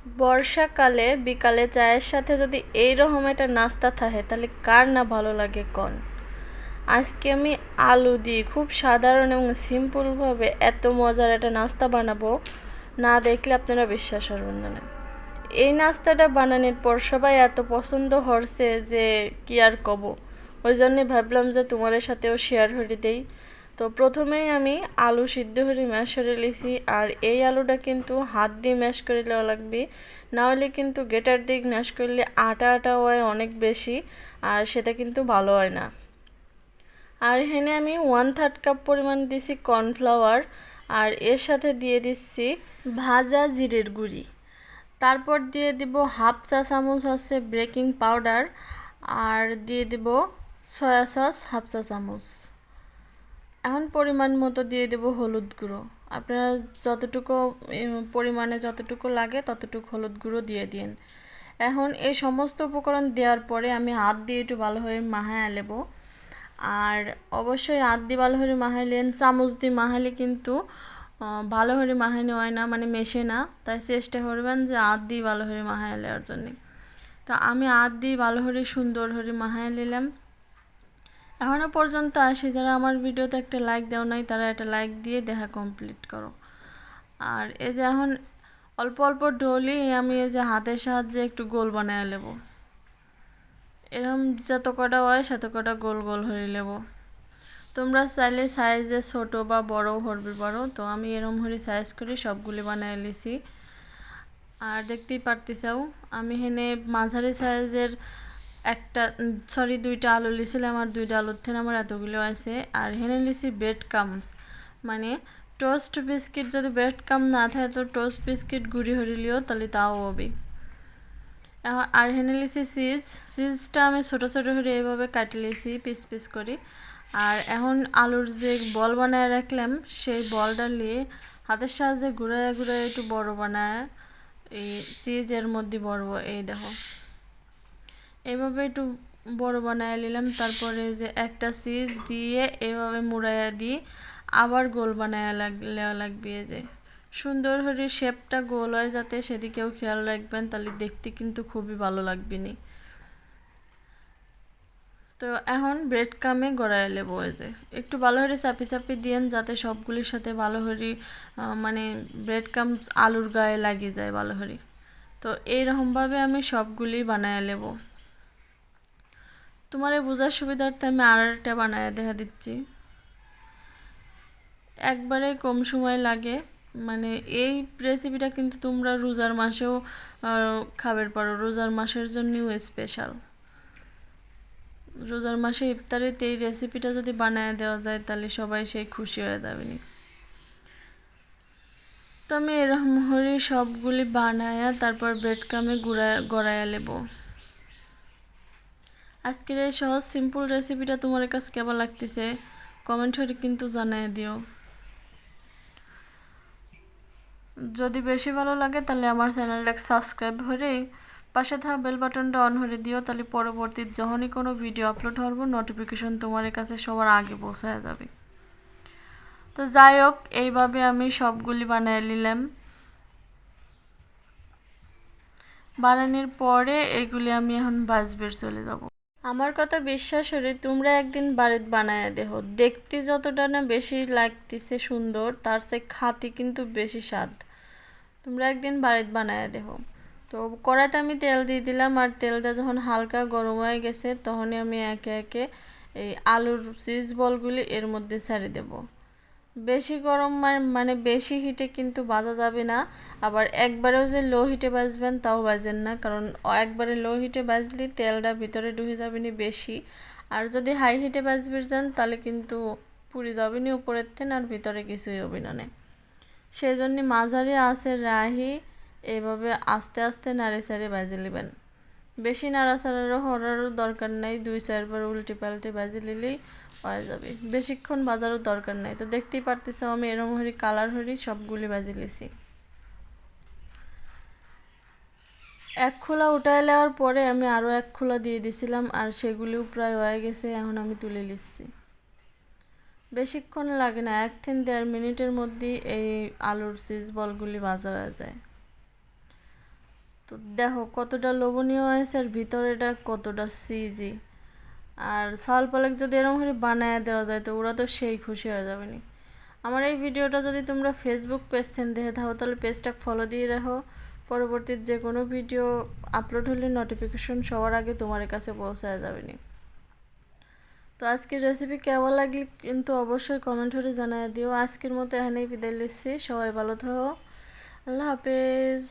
বর্ষাকালে বিকালে চায়ের সাথে যদি এইরকম একটা নাস্তা থাকে তাহলে কার না ভালো লাগে কোন। আজকে আমি আলু দিয়ে খুব সাধারণ এবং সিম্পলভাবে এত মজার একটা নাস্তা বানাবো, না দেখলে আপনারা বিশ্বাস করবেন না। এই নাস্তাটা বানানোর পর সবাই এত পছন্দ হচ্ছে যে কি আর কব, ওই জন্যে ভাবলাম যে তোমাদের সাথেও শেয়ার করে দেই। তো প্রথমেই আমি আলু সিদ্ধ করে ম্যাশ করে লিছি, আর এই আলুটা কিন্তু হাত দিয়ে ম্যাশ করে নেওয়া লাগবে, না হলে কিন্তু গেটার দিয়ে ম্যাশ করলে আটা আটা হয় অনেক বেশি, আর সেটা কিন্তু ভালো হয় না। আর এখানে আমি 1/3 কাপ পরিমাণ দিছি কর্নফ্লাওয়ার, আর এর সাথে দিয়ে দিচ্ছি ভাজা জিরের গুঁড়ি। তারপর দিয়ে দিব হাফ চা চামচ হচ্ছে বেকিং পাউডার, আর দিয়ে দিব সয়া সস হাফ চা চামচ। এখন পরিমাণ মতো দিয়ে দেব হলুদ গুঁড়ো। আপনারা যতটুকু পরিমাণে যতটুকু লাগে ততটুকু হলুদ গুঁড়ো দিয়ে দিন। এখন এই সমস্ত উপকরণ দেওয়ার পরে আমি হাত দিয়ে একটু ভালোভাবে মাখায় নেব। আর অবশ্যই হাত দিয়ে ভালোভাবে মাখাইলেন, চামচ দিয়ে মাখাইলে কিন্তু ভালোভাবে মাখানো হয় না, মানে মেশে না। তাই চেষ্টা করবেন যে হাত দিয়ে ভালোভাবে মাখায় নেওয়ার জন্যে। তো আমি হাত দিয়ে ভালোভাবে সুন্দর করে মাখায় নিলাম। এখনও পর্যন্ত আসি যারা আমার ভিডিওতে একটা লাইক দাও নাই, তারা একটা লাইক দিয়ে দেখা কমপ্লিট করো। আর এই যে এখন অল্প অল্প ডলি আমি এই যে হাতের সাহায্যে একটু গোল বানায় নেব। এরকম যত কটা হয় তত কটা গোল গোল হয়ে নেব। তোমরা চাইলে সাইজে ছোট বা বড় করবে পারো, তো আমি এরকম হয়ে সাইজ করে সবগুলি বানায় নিছি। আর দেখতেই পারতেছাও আমি এখানে মাঝারি সাইজের দুইটা আলু লিছিলাম, আর দুইটা আলুর থেকে আমার এতগুলো আছে। আর এখানে লিছি ব্রেড ক্রাম্বস, মানে টোস্ট বিস্কিট। যদি ব্রেড ক্রাম্ব না থাকে তো টোস্ট বিস্কিট গুঁড়ি হরিলিও তাহলে তাও হবে। আর এখানে লিছি চিজটা আমি ছোটো ছোটো করে এইভাবে কাটি লিছি পিস পিস করে। আর এখন আলুর যে বল বানায় রাখলাম সেই বলটা নিয়ে হাতের সাহায্যে ঘুরায় ঘুরায় একটু বড় বানায় এই চিজের মধ্যে বড়, এই দেখো এইভাবে একটু বড় বানায় নিলাম। তারপরে যে একটা চিজ দিয়ে এইভাবে মুড়াইয়া দিয়ে আবার গোল বানায় নেওয়া লাগবে। যে সুন্দর করে শেপটা গোল হয় যাতে সেদিকেও খেয়াল রাখবেন, তাহলে দেখতে কিন্তু খুবই ভালো লাগবে নি। তো এখন ব্রেড ক্রামে গড়ায় নেবো। যে একটু ভালো করে চাপি চাপি দিয়েন যাতে সবগুলির সাথে ভালো করে মানে ব্রেড ক্রাম আলুর গায়ে লাগিয়ে যায় ভালো করে। তো এইরকমভাবে আমি সবগুলি বানায় নেব। তোমার বোঝার সুবিধার্থে আমি আর একটা বানায় দেখা দিচ্ছি। একবারে কম সময় লাগে, মানে এই রেসিপিটা কিন্তু তোমরা রোজার মাসেও খাবার পারো, রোজার মাসের জন্যও স্পেশাল। রোজার মাসে ইফতারিতে এই রেসিপিটা যদি বানায় দেওয়া যায় তাহলে সবাই সেই খুশি হয়ে যাবে নি। তো আমি এরকম করে সবগুলি বানায়া তারপর ব্রেড ক্রামে গড়াইয়া নেব। আজকের এই সহজ সিম্পল রেসিপিটা তোমার কাছে কেমন লাগতেছে কমেন্ট করে কিন্তু জানাই দিও। যদি বেশি ভালো লাগে তাহলে আমার চ্যানেলটাকে সাবস্ক্রাইব করে পাশে থাকা বেল বাটনটা অন করে দিও, তাহলে পরবর্তী যখনই কোনো ভিডিও আপলোড করব নোটিফিকেশন তোমার কাছে সবার আগে পৌঁছায় যাবে। তো যাই হোক, এইভাবে আমি সবগুলি বানিয়ে নিলাম। বানানোর পরে এগুলি আমি এখন বাজবের চলে যাব। আমার কথা বিশ্বাস করে তোমরা একদিন বাড়িতে বানায় দেখো, দেখতে যতটা না বেশি লাগতেছে সুন্দর, তার চেয়ে খাতে কিন্তু বেশি স্বাদ। তোমরা একদিন বাড়িতে বানায় দেখো। তো কড়াইতে আমি তেল দিয়ে দিলাম, আর তেলটা যখন হালকা গরম হয়ে গেছে তখনই আমি একে একে এই আলুর চিজ বলগুলি এর মধ্যে ছেড়ে দেব। বেশি গরম মানে বেশি হিটে কিন্তু ভাজা যাবে না, আবার একবারেও যে লো হিটে ভাজবেন তাও ভাজেন না, কারণ একবারে লো হিটে ভাজলে তেলটা ভিতরে ঢুকে যাবে না বেশি। আর যদি হাই হিটে ভাজবে যান তাহলে কিন্তু পুড়ে যাবে না উপরের থেকে, আর ভিতরে কিছুই হবে না। সেই জন্য মাঝারি আঁচে রাহি এইভাবে আস্তে আস্তে নাড়ে চাড়ে ভাজে নেবেন। বেশি নাড়াচাড়ারও হওয়ারও দরকার নাই, 2-4 বার উল্টে পাল্টে ভাজে নিলেই হয়ে যাবে, বেশিক্ষণ ভাজারও দরকার নাই। তো দেখতেই পারতেছো আমি এরম হরি কালার হরি সবগুলি ভাজি লিছি। এক খোলা উঠায় নেওয়ার পরে আমি আরও এক খোলা দিয়ে দিছিলাম, আর সেগুলিও প্রায় হয়ে গেছে। এখন আমি তুলে নিচ্ছি। বেশিক্ষণ লাগে না, 1-1.5 মিনিটের মধ্যেই এই আলুর চিজ বলগুলি ভাজা হয়ে যায়। তো দেখো কতটা লোভনীয় হয়েছে, আর ভিতরেটা কতটা সিজি। আর সল পালক যদি এরকম করে বানায় দেওয়া যায় তো ওরা তো সেই খুশি হয়ে যাবে নি। আমার এই ভিডিওটা যদি তোমরা ফেসবুক পেজ থেকে দেখে থাকো তাহলে পেজটা ফলো দিয়ে রাখো। পরবর্তী যে কোনো ভিডিও আপলোড হলে নোটিফিকেশন সবার আগে তোমার কাছে পৌঁছায় যাবে নি। তো আজকের রেসিপি কেমন লাগলে কিন্তু অবশ্যই কমেন্ট করে জানিয়ে দিও। আজকের মতো এখানেই বিদায় নিচ্ছি, সবাই ভালো থাকো, আল্লাহ হাফেজ।